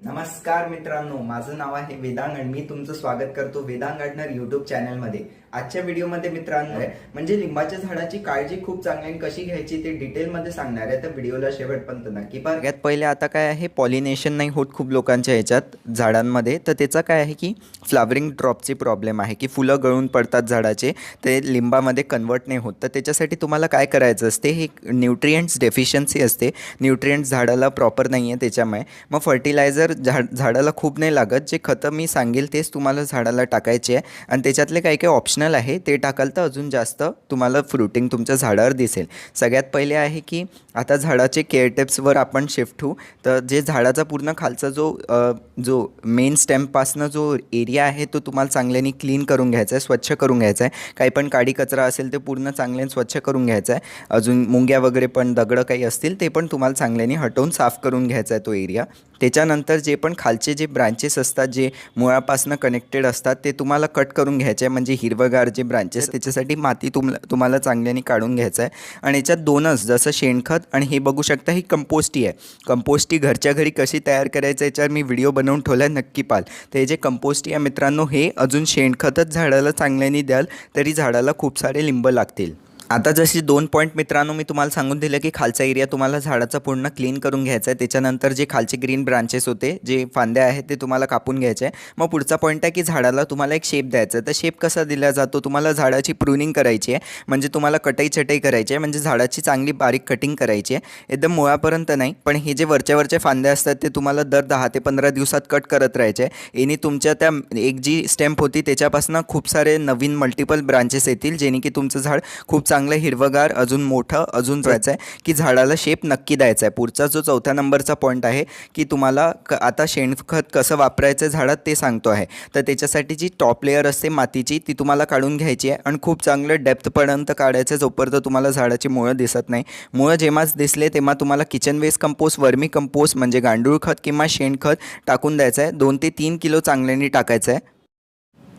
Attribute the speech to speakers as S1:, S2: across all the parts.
S1: नमस्कार मित्रांनो, माझं नाव आहे वेदांग आणि मी तुमचं स्वागत करतो वेदांग गार्डनर यूट्यूब चॅनलमध्ये। आजच्या व्हिडिओमध्ये मित्रांनो म्हणजे लिंबाच्या झाडाची काळजी खूप चांगली कशी घ्यायची ते डिटेलमध्ये सांगणार आहे, तर व्हिडिओला शेवटपर्यंत नक्की पहा। सगळ्यात पहिले आता काय आहे, पॉलिनेशन नाही होत खूप लोकांच्या ह्याच्यात झाडांमध्ये, तर त्याचा काय आहे की फ्लावरिंग ड्रॉपची प्रॉब्लेम आहे की फुलं गळून पडतात झाडाचे, ते लिंबामध्ये कन्वर्ट नाही होत। तर त्याच्यासाठी तुम्हाला काय करायचं असते, हे न्यूट्रिएंट्स डेफिशियन्सी असते, न्यूट्रिएंट्स झाडाला प्रॉपर नाही आहे त्याच्यामुळे मग फर्टिलायझर झाडाला खूप नाही लागत, जे खतं मी सांगेल तेच तुम्हाला झाडाला टाकायचे आहे आणि त्याच्यातले काही काही ऑप्शनल आहे ते टाकाल तर अजून जास्त तुम्हाला फ्रुटिंग तुमच्या झाडावर दिसेल। सगळ्यात पहिले आहे की आता झाडाचे केअर टिप्सवर आपण शिफ्ट होऊ। तर जे झाडाचा पूर्ण खालचा जो मेन स्टेमपासनं जो एरिया आहे तो तुम्हाला चांगल्याने क्लीन करून घ्यायचा आहे, स्वच्छ करून घ्यायचा आहे। काही पण काडी कचरा असेल ते पूर्ण चांगल्याने स्वच्छ करून घ्यायचा आहे। अजून मुंग्या वगैरे पण दगडं काही असतील ते पण तुम्हाला चांगल्याने हटवून साफ करून घ्यायचा आहे तो एरिया। त्याच्यानंतर जे पण खालचे जे ब्रांचेस असतात जे मुळापासनं कनेक्टेड असतात ते तुम्हाला कट करून घ्यायचे आहे, म्हणजे हिरवगार जे ब्रांचेस त्याच्यासाठी माती तुम्हाला चांगल्याने काढून घ्यायचं आहे। आणि याच्यात दोनच, जसं शेणखत आणि हे बघू शकता ही कंपोस्टी आहे। कंपोस्टी घरच्या घरी कशी तयार करायचं याच्यावर मी व्हिडिओ बनवून ठेवला आहे, नक्की पाहाल। तर हे जे कंपोस्टी आहे मित्रांनो, हे अजून शेणखतच झाडाला चांगल्याने द्याल तरी झाडाला खूप सारे लिंब लागतील। आता जशी 2 पॉईंट मित्रांनो मी तुम्हाला सांगून दिलं की खालचा एरिया तुम्हाला झाडाचा पूर्ण क्लीन करून घ्यायचा आहे, त्याच्यानंतर जे खालचे ग्रीन ब्रांचेस होते, जे फांद्या आहेत ते तुम्हाला कापून घ्यायचे आहे। मग पुढचा पॉईंट आहे की झाडाला तुम्हाला एक शेप द्यायचा आहे। तर शेप कसा दिला जातो, तुम्हाला झाडाची प्रूनिंग करायची आहे, म्हणजे तुम्हाला कटाई छटाई करायची आहे, म्हणजे झाडाची चांगली बारीक कटिंग करायची आहे, एकदम मुळापर्यंत नाही। पण हे जे वरच्या फांद्या असतात ते तुम्हाला दर 10 ते 15 दिवसात कट करत राहायचे आहे। याने तुमच्या त्या एक जी स्टेम्प होती त्याच्यापासून खूप सारे नवीन मल्टिपल ब्रांचेस येतील, जेणे की तुमचं झाड खूप चांगलं हिरवगार अजून मोठं अजून जायचं आहे की झाडाला शेप नक्की द्यायचा आहे। पुढचा जो 4थ्या नंबरचा पॉईंट आहे की तुम्हाला आता शेणखत कसं वापरायचं झाडात ते सांगतो आहे। तर त्याच्यासाठी जी टॉप लेअर असते मातीची ती तुम्हाला काढून घ्यायची आहे आणि खूप चांगलं डेप्थपर्यंत काढायचं, जोपर्यंत तुम्हाला झाडाची मुळं दिसत नाही। मुळं जेव्हाच दिसले तेव्हा तुम्हाला किचन वेस्ट कंपोस्ट, वर्मी कंपोस्ट म्हणजे गांडूळ खत किंवा शेणखत टाकून द्यायचं आहे। 2 ते 3 किलो चांगल्याने टाकायचं आहे।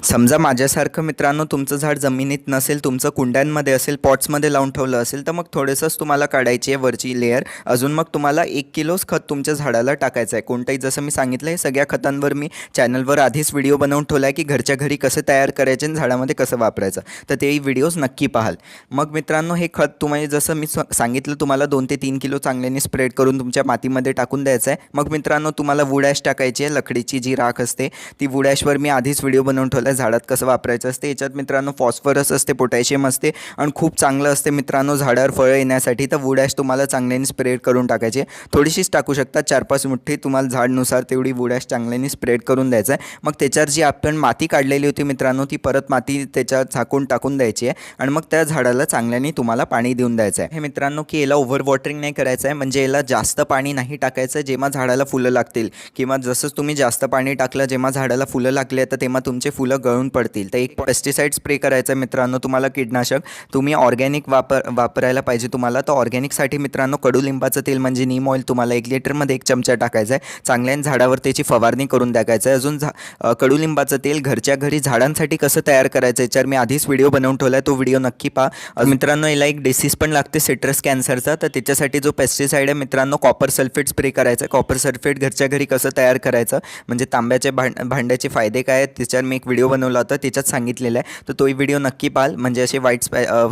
S1: समजा माझ्यासारखं मित्रांनो तुमचं झाड जमिनीत नसेल, तुमचं कुंड्यांमध्ये असेल, पॉट्समध्ये लावून ठेवलं असेल, तर मग थोडंसंच तुम्हाला काढायची आहे वरची लेअर। अजून मग तुम्हाला 1 किलोच खत तुमच्या झाडाला टाकायचं आहे। कोणतंही, जसं मी सांगितलं आहे सगळ्या खतांवर मी चॅनलवर आधीच व्हिडिओ बनवून ठेवला आहे की घरच्या घरी कसं तयार करायचे आणि झाडामध्ये कसं वापरायचं, तर तेही व्हिडिओज नक्की पाहाल। मग मित्रांनो हे खत तुम्ही जसं मी सांगितलं तुम्हाला 2 ते 3 किलो चांगल्याने स्प्रेड करून तुमच्या मातीमध्ये टाकून द्यायचं आहे। मग मित्रांनो तुम्हाला वूड ॲश टाकायची आहे, लकडीची जी राख असते ती। वूड ॲशवर मी आधीच व्हिडिओ बनवून ठेवला झाडात कसं वापरायचं असते। याच्यात मित्रांनो फॉस्फरस असते, पोटॅशियम असते आणि खूप चांगलं असते मित्रांनो झाडावर फळं येण्यासाठी। तर वूड ॲश तुम्हाला चांगल्याने स्प्रेड करून टाकायची आहे, थोडीशीच टाकू शकता, 4-5 मुठ्ठी, तुम्हाला झाडनुसार तेवढी वूड ॲश चांगल्याने स्प्रेड करून द्यायचं आहे। मग त्याच्यावर जी आपण माती काढलेली होती मित्रांनो, ती परत माती त्याच्यात झाकून टाकून द्यायची आहे आणि मग त्या झाडाला चांगल्याने तुम्हाला पाणी देऊन द्यायचं आहे। हे मित्रांनो की याला ओव्हर वॉटरिंग नाही करायचं आहे, म्हणजे याला जास्त पाणी नाही टाकायचं जेव्हा झाडाला फुलं लागतील, किंवा जसंच तुम्ही जास्त पाणी टाकलं जेव्हा झाडाला फुलं लागले तर तेव्हा तुमचे फुलं गळून पडतील। तर एक पेस्टिसाइड स्प्रे करायचं आहे मित्रांनो तुम्हाला, कीटनाशक तुम्ही ऑर्गॅनिक वापरायला पाहिजे तुम्हाला। तर ऑर्गॅनिकसाठी मित्रांनो कडुलिंबाचं तेल म्हणजे नीम ऑइल तुम्हाला 1 लिटरमध्ये 1 चमचा टाकायचा आहे, चांगल्याने झाडावर त्याची फवारणी करून टाकायचं आहे। अजून कडुलिंबाचं तेल घरच्या घरी झाडांसाठी कसं तयार करायचं याच्यावर मी आधीच व्हिडिओ बनवून ठेवला आहे, तो व्हिडिओ नक्की पहा। मित्रांनो याला एक डिसीज पण लागते सिट्रस कॅन्सरचा, तर त्याच्यासाठी जो पेस्टिसाइड आहे मित्रांनो कॉपर सल्फेट स्प्रे करायचं आहे। कॉपर सल्फेट घरच्या घरी कसं तयार करायचं, म्हणजे तांब्याच्या भांड्याचे फायदे काय आहेत त्याच्यावर मी एक व्हिडिओ बनवला होता, त्याच्यात सांगितलेलं आहे, तर तोही व्हिडिओ नक्की पाहाल। म्हणजे असे व्हाईट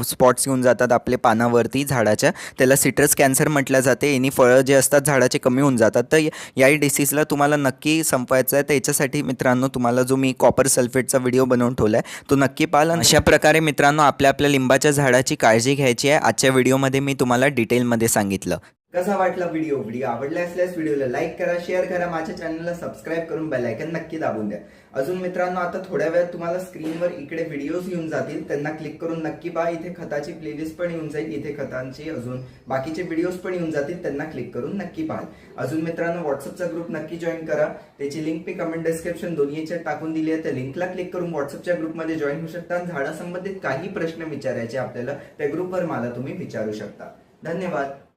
S1: स्पॉट्स येऊन जातात आपले पानावरती झाडाच्या, त्याला सिट्रस कॅन्सर म्हटलं जाते। यांनी फळं जे असतात झाडाचे कमी होऊन जातात, तर याही डिसीजला तुम्हाला नक्की संपवायचं आहे। तर याच्यासाठी मित्रांनो तुम्हाला जो मी कॉपर सल्फेटचा व्हिडिओ बनवून ठेवला आहे तो नक्की पाहाल। अशा प्रकारे मित्रांनो आपल्या लिंबाच्या झाडाची काळजी घ्यायची आहे। आजच्या व्हिडिओमध्ये मी तुम्हाला डिटेलमध्ये सांगितलं। कसा वाटला व्हिडिओ आवडला असल्यास व्हिडिओला लाईक करा, शेअर करा, माझ्या चॅनलला सबस्क्राईब करून बेल आयकॉन नक्की दाबून द्या। अजून मित्रांनो आता थोड्या वेळात तुम्हाला स्क्रीनवर इकडे व्हिडिओज येऊन जातील, त्यांना क्लिक करून नक्की पहा। इथे खताची प्लेलिस्ट पण येऊन जाईल, इथे खतांची अजून बाकीचे व्हिडिओज पण येऊन जातील, त्यांना क्लिक करून नक्की पहा। अजून मित्रांनो व्हॉट्सअपचा ग्रुप नक्की जॉईन करा, त्याची लिंक मी कमेंट डिस्क्रिप्शन दोन्ही याच्यात टाकून दिली आहे। त्या लिंकला क्लिक करून व्हॉट्सअपच्या ग्रुपमध्ये जॉईन होऊ शकता। झाडासंबंधित काही प्रश्न विचारायचे आपल्याला त्या ग्रुपवर मला तुम्ही विचारू शकता। धन्यवाद।